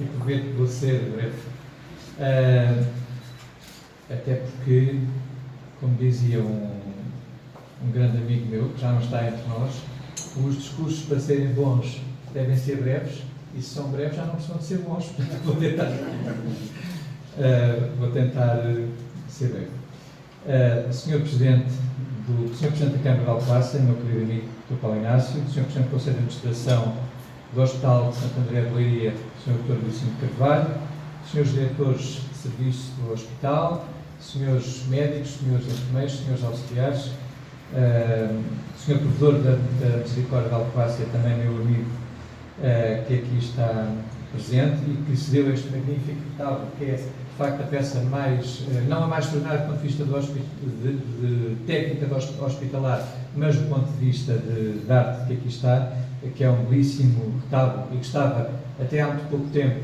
e prometo que vou ser breve. Até porque, como dizia um grande amigo meu, que já não está entre nós, os discursos para serem bons devem ser breves, e se são breves já não precisam de ser bons. Portanto, vou tentar ser breve. Senhor Presidente da Câmara de Alcobaça, meu querido amigo Dr. Paulo Inácio, Senhor Presidente do Conselho de Administração do Hospital de Santo André de Leiria, Sr. Dr. Vicente Carvalho, Senhores Diretores de Serviço do Hospital, Senhores Médicos, Senhores Enfermeiros, Senhores Auxiliares, Senhor Provedor da Misericórdia de Alcobaça, também meu amigo, que aqui está presente e que se deu este magnífico retábulo, que é, de facto, a peça mais, não a mais extraordinária do ponto de vista de técnica hospitalar, mas do ponto de vista de arte que aqui está, que é um belíssimo retábulo e que estava até há muito pouco tempo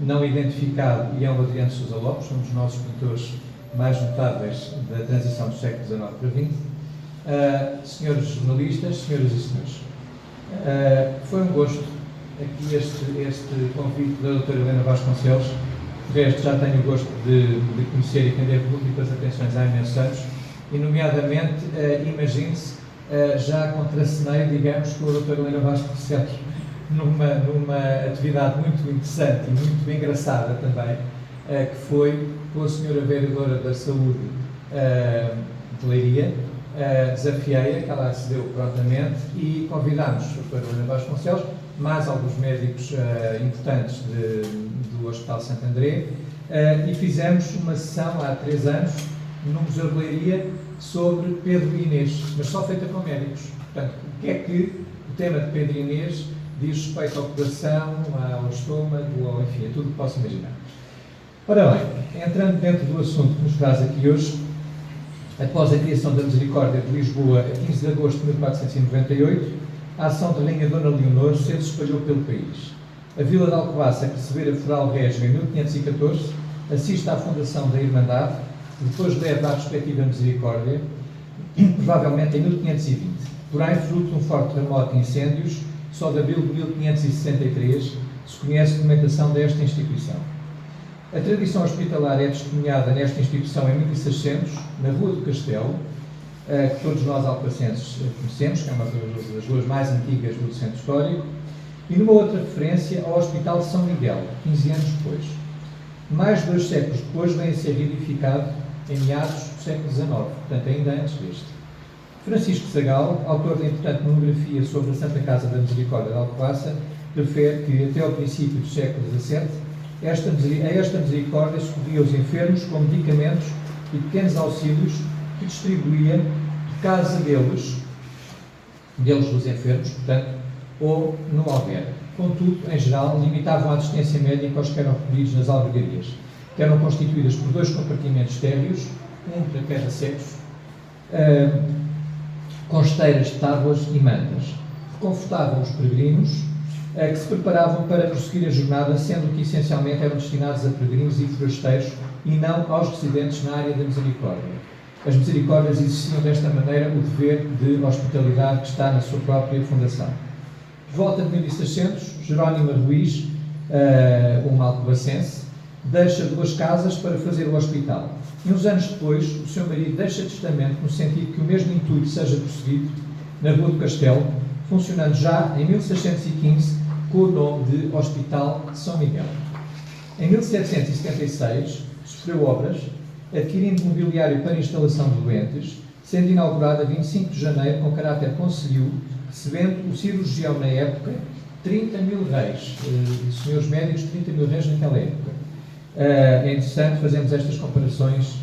não identificado, e é o Adriano Sousa Lopes, um dos nossos pintores mais notáveis da transição do século XIX para XX. Senhores jornalistas, senhoras e senhores, foi um gosto aqui este convite da doutora Helena Vasconcelos. De resto, já tenho o gosto de conhecer e render públicas atenções há imensos anos, e nomeadamente, imagine-se, já contracenei, digamos, com a doutora Helena Vasconcelos numa atividade muito interessante e muito engraçada também, que foi com a senhora vereadora da Saúde de Leiria, desafiei-a, que ela acedeu prontamente, e convidámos a doutora Helena Vasconcelos, mais alguns médicos importantes do Hospital Santo André, e fizemos uma sessão há 3 anos no Museu de Leiria sobre Pedro e Inês, mas só feita com médicos. Portanto, o que é que o tema de Pedro e Inês diz respeito ao coração, ao estômago, enfim, a tudo o que posso imaginar. Ora bem, entrando dentro do assunto que nos traz aqui hoje, após a criação da Misericórdia de Lisboa, a 15 de agosto de 1498, a ação da Rainha Dona Leonor se espalhou pelo país. A vila de Alcobaça, que recebera foral régio em 1514, assiste à fundação da Irmandade, depois leva à respectiva Misericórdia, provavelmente em 1520. Porém, fruto de um forte terremoto e incêndios, só de abril de 1563 se conhece a documentação desta instituição. A tradição hospitalar é testemunhada nesta instituição em 1600, na Rua do Castelo, que todos nós alcobacenses conhecemos, que é uma das ruas mais antigas do centro histórico, e numa outra referência ao Hospital de São Miguel, 15 anos depois. Mais de 2 séculos depois vem a ser reedificado em meados do século XIX, portanto ainda antes deste. Francisco Zagal, autor da importante monografia sobre a Santa Casa da Misericórdia de Alcobaça, refere que até ao princípio do século XVII, a esta misericórdia socorria os enfermos com medicamentos e pequenos auxílios que distribuía de casa deles dos enfermos, portanto, ou no albergue. Contudo, em geral, limitavam a assistência médica aos que eram recolhidos nas albergarias, que eram constituídas por 2 compartimentos térreos, um para cada sexo, com esteiras de tábuas e mantas. Reconfortavam os peregrinos, que se preparavam para prosseguir a jornada, sendo que essencialmente eram destinados a peregrinos e forasteiros e não aos residentes na área da Misericórdia. As Misericórdias exerciam desta maneira o dever de hospitalidade que está na sua própria fundação. Por volta de 1600, Jerónima Ruiz, uma alcobacense, deixa 2 casas para fazer o hospital. E uns anos depois, o seu marido deixa testamento no sentido que o mesmo intuito seja prosseguido na Rua do Castelo, funcionando já em 1615 com o nome de Hospital de São Miguel. Em 1776, sofreu obras, adquirindo mobiliário para instalação de doentes, sendo inaugurada a 25 de janeiro com caráter concelhio, recebendo o cirurgião na época 30.000 réis, senhores médicos, 30.000 réis naquela época. É interessante fazermos estas comparações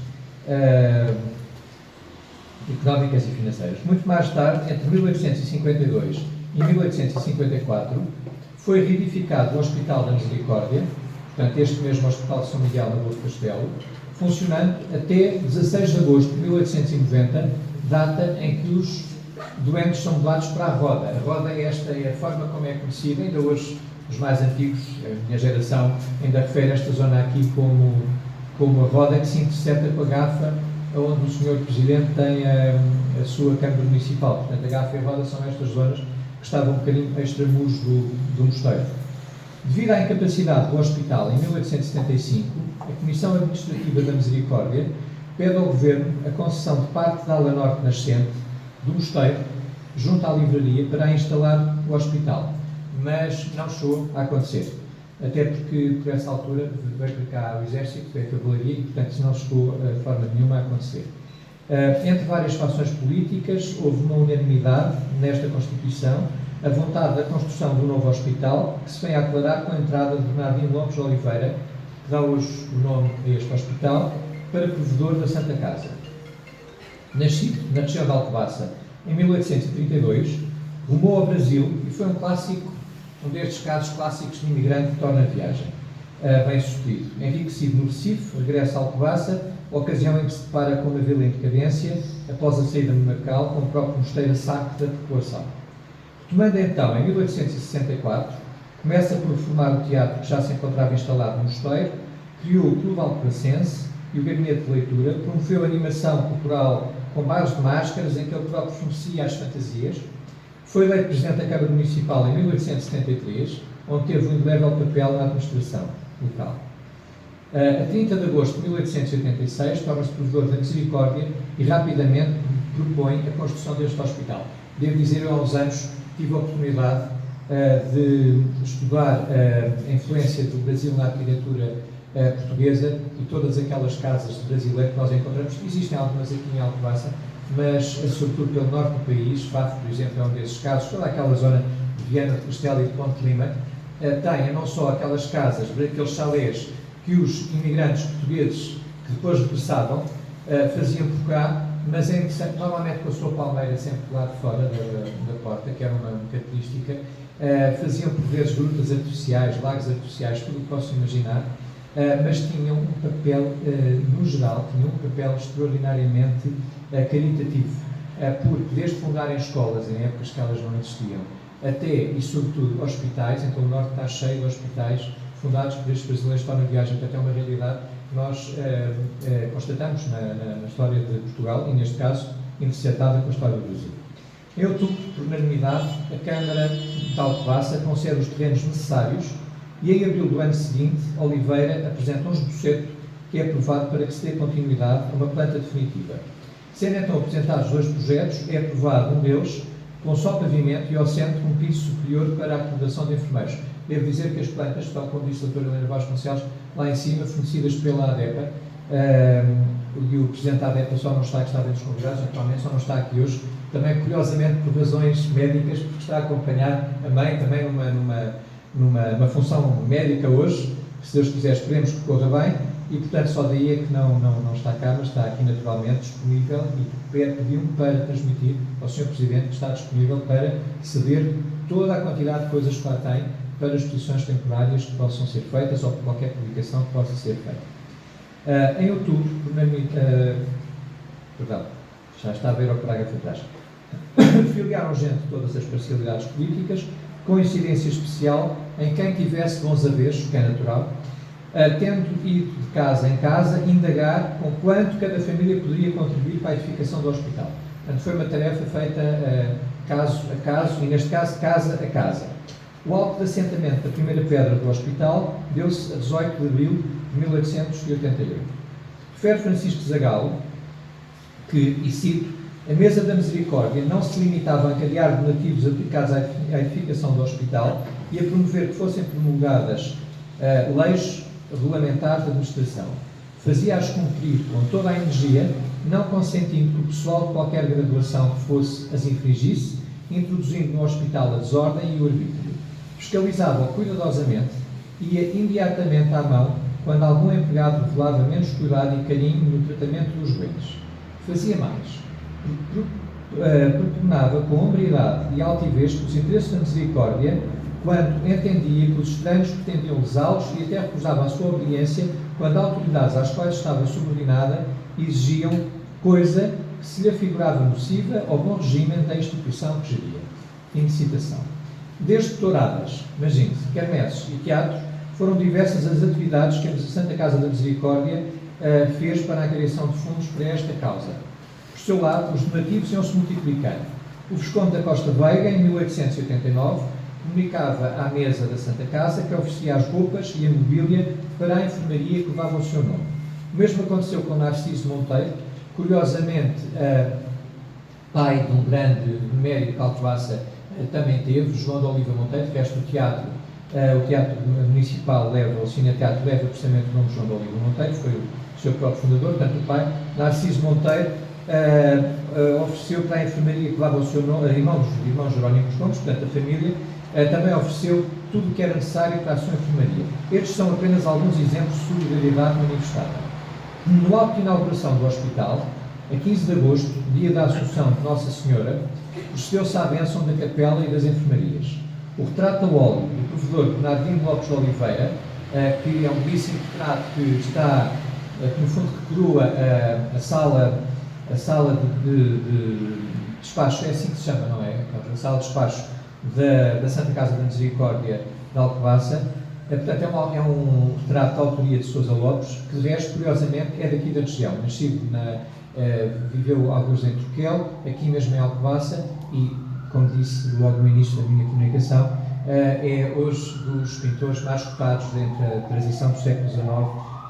económicas e financeiras. Muito mais tarde, entre 1852 e 1854, foi reedificado o Hospital da Misericórdia, portanto, este mesmo Hospital de São Miguel na Rua do Castelo, funcionando até 16 de agosto de 1890, data em que os doentes são levados para a roda. A roda, esta é a forma como é conhecida, ainda hoje os mais antigos, a minha geração, ainda refere esta zona aqui como a roda que se intercepta com a Gafa, onde o Sr. Presidente tem a sua Câmara Municipal. Portanto, a Gafa e a roda são estas zonas que estavam um bocadinho extramuros do mosteiro. Devido à incapacidade do hospital em 1875, a Comissão Administrativa da Misericórdia pede ao Governo a concessão de parte da ala norte nascente do mosteiro, junto à livraria, para instalar o hospital. Mas não chegou a acontecer. Até porque, por essa altura, veio para cá o Exército, veio a cavalaria e, portanto, isso não chegou de forma nenhuma a acontecer. Entre várias fações políticas, houve uma unanimidade nesta Constituição, a vontade da construção do novo hospital, que se vem a aclarar com a entrada de Bernardino Lopes de Oliveira, que dá hoje o nome a este hospital, para provedor da Santa Casa. Nascido na região de Alcobaça em 1832, rumou ao Brasil e foi um destes casos clássicos de imigrante que torna a viagem bem sucedido. Enriquecido no Recife, regressa a Alcobaça, ocasião em que se depara com uma vila em decadência, após a saída monacal, com o próprio mosteiro a saque da população. Retomando então, em 1864, começa por reformar o teatro que já se encontrava instalado no mosteiro, criou o Clube Alcobacense e o Gabinete de Leitura, promoveu a animação cultural com bares de máscaras, em que ele próprio fornecia as fantasias. Foi eleito Presidente da Câmara Municipal em 1873, onde teve um indelével papel na administração local. A 30 de agosto de 1886, torna-se provedor da Misericórdia e rapidamente propõe a construção deste hospital. Devo dizer, eu há uns anos tive a oportunidade de estudar a influência do Brasil na arquitetura portuguesa e todas aquelas casas de brasileiro que nós encontramos. Existem algumas aqui em Alcobaça, mas sobretudo pelo norte do país, Faf, por exemplo, é um desses casos, toda aquela zona de Viana de Castelo e de Ponte Lima, tem não só aquelas casas, aqueles chalés que os imigrantes portugueses que depois regressavam faziam por cá, mas é interessante, normalmente com a sua palmeira sempre do lado de fora da porta, que era uma característica, faziam por vezes grutas artificiais, lagos artificiais, tudo o que posso imaginar, mas tinham um papel, no geral, tinham um papel extraordinariamente caritativo, porque desde fundarem escolas em épocas que elas não existiam, até e sobretudo hospitais, então o Norte está cheio de hospitais fundados por estes brasileiros que estão na viagem, portanto é uma realidade que nós constatamos na história de Portugal e, neste caso, interceptada com a história do Brasil. Em outubro, por unanimidade, a Câmara de Alcobaça concede os terrenos necessários e, em abril do ano seguinte, Oliveira apresenta um esboçeto que é aprovado para que se dê continuidade a uma planta definitiva. Sendo então apresentados dois projetos, é aprovado um deles com só pavimento e ao centro um piso superior para a acomodação de enfermeiros. Devo dizer que as plantas estão, como disse a doutora Helena Vasconcelos, lá em cima, fornecidas pela ADEPA, e o Presidente da ADEPA só não está, que estava entre os convidados, atualmente só não está aqui hoje, também curiosamente por razões médicas, porque está a acompanhar a mãe também numa função médica hoje, que se Deus quiser esperemos que corra bem, e portanto só daí é que não está cá, mas está aqui naturalmente disponível e pediu-me para transmitir ao Sr. Presidente que está disponível para ceder toda a quantidade de coisas que lá tem para exposições temporárias que possam ser feitas ou por qualquer publicação que possa ser feita. Em outubro, já está a ver o parágrafo atrás, filiaram gente de todas as parcialidades políticas, com incidência especial em quem tivesse bons haveres, que é natural, tendo ido de casa em casa indagar com quanto cada família poderia contribuir para a edificação do hospital. Portanto, foi uma tarefa feita caso a caso, e neste caso, casa a casa. O alto de assentamento da primeira pedra do hospital deu-se a 18 de abril de 1888. Refere Francisco Zagalo que, e cito, a Mesa da Misericórdia não se limitava a angariar donativos aplicados à edificação do hospital e a promover que fossem promulgadas leis regulamentares de administração. Fazia-as cumprir com toda a energia, não consentindo que o pessoal de qualquer graduação que fosse as infringisse, introduzindo no hospital a desordem e o arbítrio. Fiscalizava cuidadosamente e ia imediatamente à mão quando algum empregado revelava menos cuidado e carinho no tratamento dos doentes. Fazia mais. Propunava com hombridade e altivez os interesses da misericórdia quando entendia que os estranhos pretendiam lesá-los e até recusava a sua obediência quando autoridades às quais estava subordinada exigiam coisa que se lhe afigurava nociva ao bom regime da instituição que geria. Fim de citação. Desde touradas, imagine-se, quermesses e teatros, foram diversas as atividades que a Santa Casa da Misericórdia fez para a angariação de fundos para esta causa. Por seu lado, os donativos iam-se multiplicando. O Visconde da Costa Veiga, em 1889, comunicava à mesa da Santa Casa que oferecia as roupas e a mobília para a enfermaria que levava o seu nome. O mesmo aconteceu com Narciso Monteiro, curiosamente, pai de um grande médico que Alcobaça também teve, João de Oliva Monteiro. De resto, o Teatro Municipal leva, o Cine Teatro leva precisamente o nome de João de Oliva Monteiro, foi o seu próprio fundador. Portanto, o pai, Narciso Monteiro, ofereceu para a enfermaria que levava o seu nome, irmãos Jerónimo Gomes, portanto a família, também ofereceu tudo o que era necessário para a sua enfermaria. Estes são apenas alguns exemplos de solidariedade manifestada. No ato de inauguração do hospital, a 15 de agosto, dia da Assunção de Nossa Senhora, procedeu-se à bênção da capela e das enfermarias. O retrato a óleo do provedor Bernardino Lopes de Oliveira, que é um belíssimo retrato que está, que no fundo recrua a sala de despacho, é assim que se chama, não é? A sala de despacho da Santa Casa da Misericórdia de Alcobaça. Portanto, é um retrato de autoria de Sousa Lopes, que de resto, curiosamente, é daqui da região. Nascido viveu alguns em Turquel, aqui mesmo em Alcobaça, e, como disse logo no início da minha comunicação, é hoje dos pintores mais cotados entre a transição do século XIX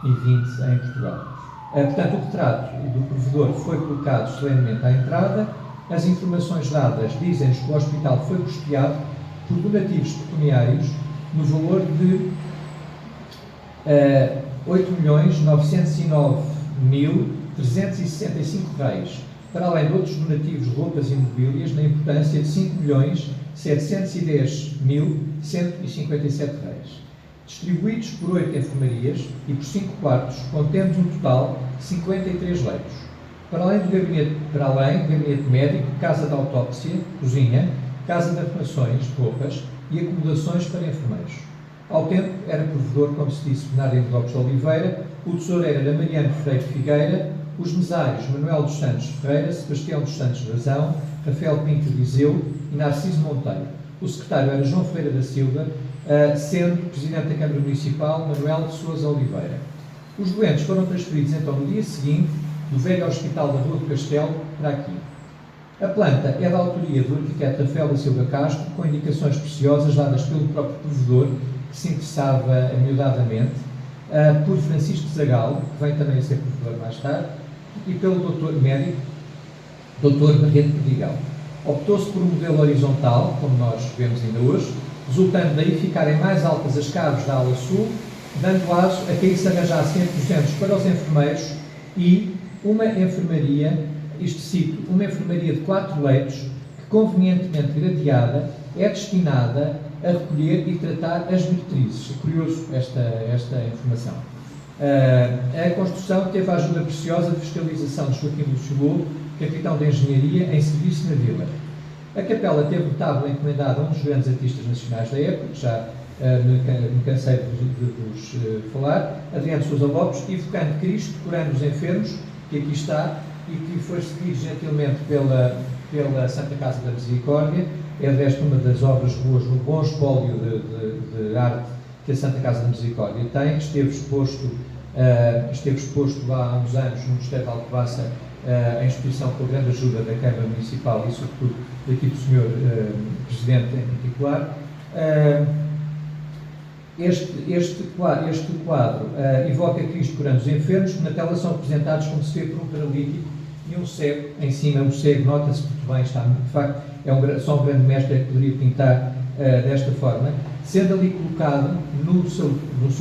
e XX em Portugal. Portanto, o retrato do provedor foi colocado solenemente à entrada. As informações dadas dizem-nos que o hospital foi custeado por donativos pecuniários no valor de 8.909.365 reais, para além de outros donativos de roupas e mobílias na importância de 5.710.157 reais, distribuídos por 8 enfermarias e por 5 quartos, contendo um total de 53 leitos. Para além do gabinete médico, casa de autópsia, cozinha, casa de arrumações, roupas e acomodações para enfermeiros. Ao tempo, era provedor, como se disse, Bernardino Lopes de Oliveira, o tesoureiro era Mariano Freire Figueira, os mesários Manuel dos Santos Ferreira, Sebastião dos Santos Razão, Rafael Pinto Viseu e Narciso Monteiro. O secretário era João Ferreira da Silva, sendo presidente da Câmara Municipal Manuel de Sousa Oliveira. Os doentes foram transferidos então no dia seguinte do velho hospital da Rua do Castelo para aqui. A planta é da autoria do arquiteto Rafael da Silva Castro, com indicações preciosas dadas pelo próprio provedor, que se interessava amiudadamente, por Francisco Zagalo, que vem também a ser provedor mais tarde, e pelo doutor médico, Dr. Barreto Perdigal. Optou-se por um modelo horizontal, como nós vemos ainda hoje, resultando daí ficarem mais altas as caves da ala sul, dando aso a que aí se arranjassem aposentos para os enfermeiros e uma enfermaria, isto cito, uma enfermaria de 4 leitos, que convenientemente gradeada, é destinada a recolher e tratar as meretrizes. É curioso esta informação. A construção teve a ajuda preciosa de fiscalização de Joaquim Lúcio Lobo, capitão de engenharia, em serviço na vila. A capela teve o retábulo encomendado a um dos grandes artistas nacionais da época, que já me cansei de vos falar, Adriano Sousa Lopes, evocando Cristo, curando os enfermos, que aqui está, e que foi seguido gentilmente pela Santa Casa da Misericórdia. É, de resto, uma das obras boas, no bom espólio de arte que a Santa Casa da Misericórdia tem, que esteve exposto lá há uns anos no Mosteiro de Alcobaça, em exposição com a grande ajuda da Câmara Municipal e, sobretudo, daqui do Sr. Presidente em particular. Este quadro evoca Cristo curando os enfermos, que na tela são representados, como se vê, por um paralítico e um cego. Em cima, o cego, nota-se muito bem, está, de facto, só um grande mestre que poderia pintar desta forma, sendo ali colocado no seu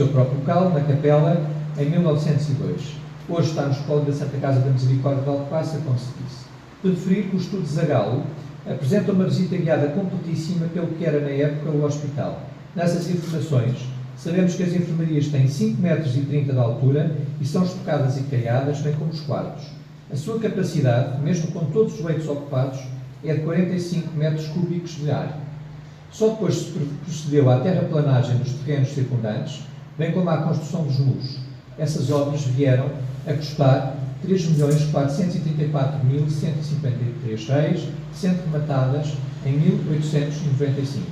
próprio local, na capela, em 1902. Hoje está no espólio da Santa Casa da Misericórdia de Alcobaça, como se disse. De referir que o estudo de Zagalo apresenta uma visita guiada completíssima pelo que era na época o hospital. Nessas informações, sabemos que as enfermarias têm 5,30 metros de altura e são estocadas e caiadas, bem como os quartos. A sua capacidade, mesmo com todos os leitos ocupados, é de 45 metros cúbicos de ar. Só depois se procedeu à terraplanagem dos terrenos circundantes, bem como à construção dos muros. Essas obras vieram a custar 3.434.153 reais, sendo rematadas em 1895.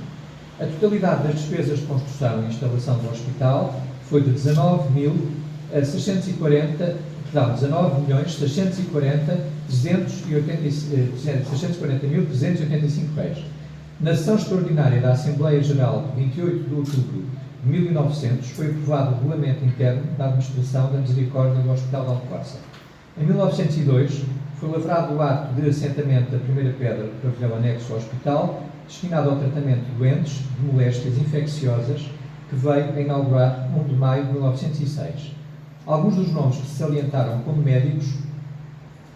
A totalidade das despesas de construção e instalação do hospital foi de 19.640.385 reais. Na sessão extraordinária da Assembleia Geral de 28 de outubro de 1900, foi aprovado o regulamento interno da administração da Misericórdia do Hospital de Alcobaça. Em 1902, foi lavrado o ato de assentamento da primeira pedra do pavilhão anexo ao hospital, destinado ao tratamento de doentes de moléstias infecciosas, que veio a inaugurar 1 de maio de 1906. Alguns dos nomes que se salientaram como médicos,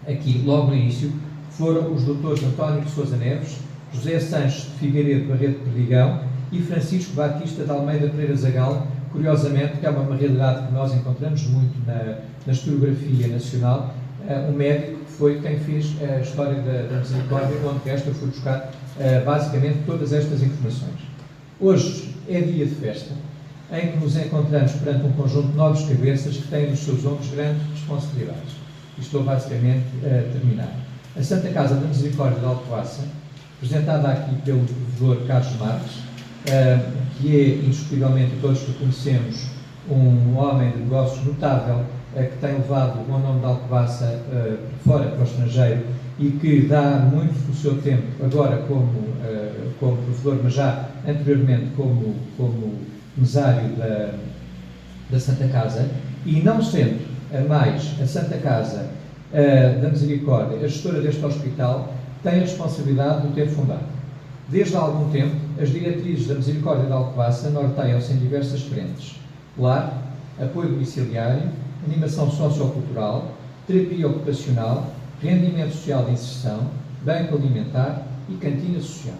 aqui logo no início, foram os Drs. António de Sousa Neves, José Sanches de Figueiredo Barreto Perdigão e Francisco Batista de Almeida Pereira Zagal, curiosamente, que é uma realidade que nós encontramos muito na historiografia nacional, um médico que foi quem fez a história da Misericórdia, onde esta foi buscar basicamente todas estas informações. Hoje é dia de festa, em que nos encontramos perante um conjunto de nobres cabeças que têm nos seus ombros grandes responsabilidades. E estou basicamente a terminar. A Santa Casa da Misericórdia de Alcobaça, representada aqui pelo professor Carlos Marques, que é, indiscutivelmente, todos que conhecemos, um homem de negócios notável, que tem levado o bom nome de Alcobaça fora para o estrangeiro e que dá muito do seu tempo, agora como professor, mas já anteriormente como mesário da Santa Casa, e não sendo mais a Santa Casa da Misericórdia a gestora deste hospital, tem a responsabilidade de o ter fundado. Desde há algum tempo, as diretrizes da Misericórdia de Alcobaça norteiam-se em diversas frentes: lar, apoio domiciliário, animação sociocultural, terapia ocupacional, rendimento social de inserção, banco alimentar e cantina social.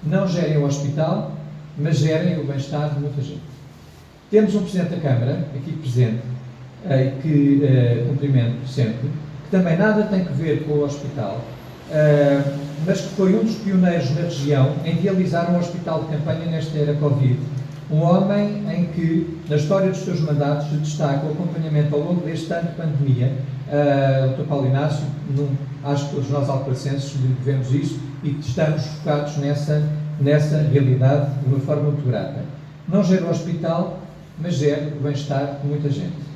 Não gerem o hospital, mas gerem o bem-estar de muita gente. Temos um Presidente da Câmara, aqui presente, que cumprimento sempre, que também nada tem que ver com o hospital, mas que foi um dos pioneiros na região em realizar um hospital de campanha nesta era Covid. Um homem em que, na história dos seus mandatos, se destaca o acompanhamento ao longo deste ano de pandemia. O Dr. Paulo Inácio, acho que todos nós alcobacenses lhe devemos isso e estamos focados nessa realidade de uma forma muito grata. Não gera o hospital, mas gera o bem-estar de muita gente.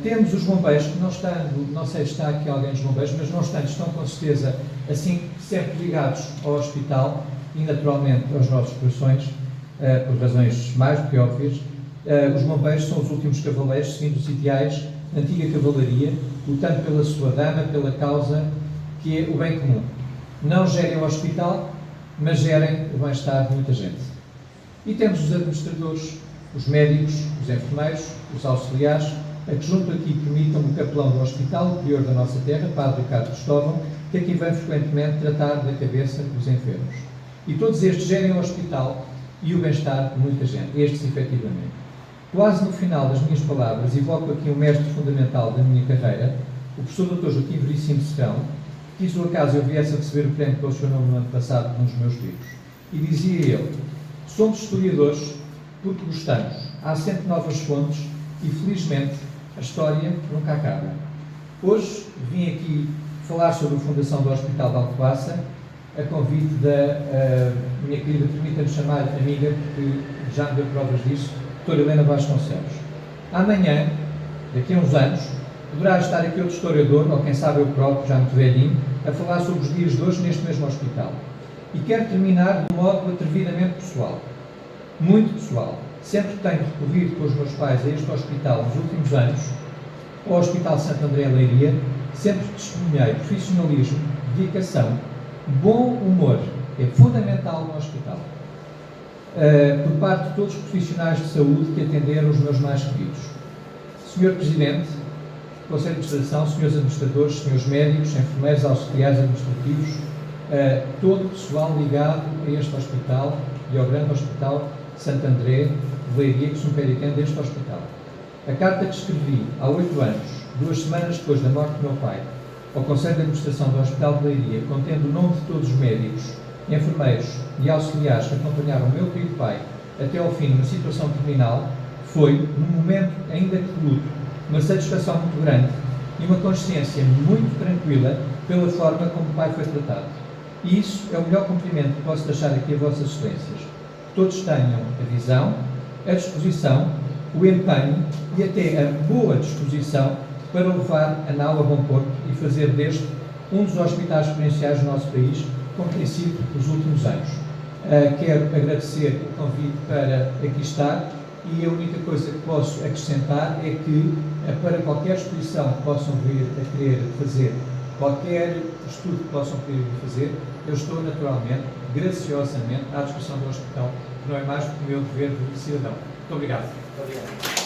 Temos os bombeiros, que não sei se está aqui alguém dos bombeiros, mas não obstante, estão com certeza assim sempre ligados ao hospital e naturalmente aos nossos corações, por razões mais do que óbvias. Os bombeiros são os últimos cavaleiros, seguindo os ideais da antiga cavalaria, lutando pela sua dama, pela causa que é o bem comum. Não gerem o hospital, mas gerem o bem-estar de muita gente. E temos os administradores, os médicos, os enfermeiros, os auxiliares, a que junto aqui permitam o capelão do hospital, o prior da nossa terra, Padre Ricardo Cristóvão, que aqui vem frequentemente tratar da cabeça dos enfermos. E todos estes gerem o hospital e o bem-estar de muita gente, estes efetivamente. Quase no final das minhas palavras, evoco aqui um mestre fundamental da minha carreira, o professor Dr. Joaquim Veríssimo Serrão, que quis o acaso eu viesse a receber o prémio pelo seu nome no ano passado num dos meus livros. E dizia ele: somos historiadores porque gostamos, há sempre novas fontes e, felizmente, a história nunca acaba. Hoje vim aqui falar sobre a fundação do Hospital de Alcobaça, a convite da minha querida, permita-me chamar amiga, porque já me deu provas disso, doutora Helena Vasconcelos. Amanhã, daqui a uns anos, poderá estar aqui outro historiador, ou quem sabe eu próprio, já muito velhinho, a falar sobre os dias de hoje neste mesmo hospital. E quero terminar de um modo atrevidamente pessoal, muito pessoal. Sempre que tenho recorrido com os meus pais a este hospital nos últimos anos, ao Hospital Santo André em Leiria, sempre testemunhei profissionalismo, dedicação, bom humor, é fundamental no hospital, por parte de todos os profissionais de saúde que atenderam os meus mais queridos. Senhor Presidente, Conselho de Administração, senhores administradores, senhores médicos, enfermeiros, auxiliares administrativos, todo o pessoal ligado a este hospital e ao grande hospital Santo André de Leiria, que superintende este hospital. A carta que escrevi há 8 anos, 2 semanas depois da morte do meu pai, ao Conselho de Administração do Hospital de Leiria, contendo o nome de todos os médicos, enfermeiros e auxiliares que acompanharam o meu querido pai até ao fim numa situação terminal, foi, num momento ainda de luto, uma satisfação muito grande e uma consciência muito tranquila pela forma como o pai foi tratado. E isso é o melhor cumprimento que posso deixar aqui a vossas excelências. Que todos tenham a visão, a disposição, o empenho e até a boa disposição para levar a nau a bom porto e fazer deste um dos hospitais exponenciais do nosso país, como tem sido os últimos anos. Quero agradecer o convite para aqui estar e a única coisa que posso acrescentar é que, para qualquer exposição que possam vir a querer fazer, qualquer estudo que possam querer fazer, eu estou naturalmente, graciosamente, à disposição do hospital, que não é mais do que o meu dever de cidadão. Muito obrigado. Muito obrigado.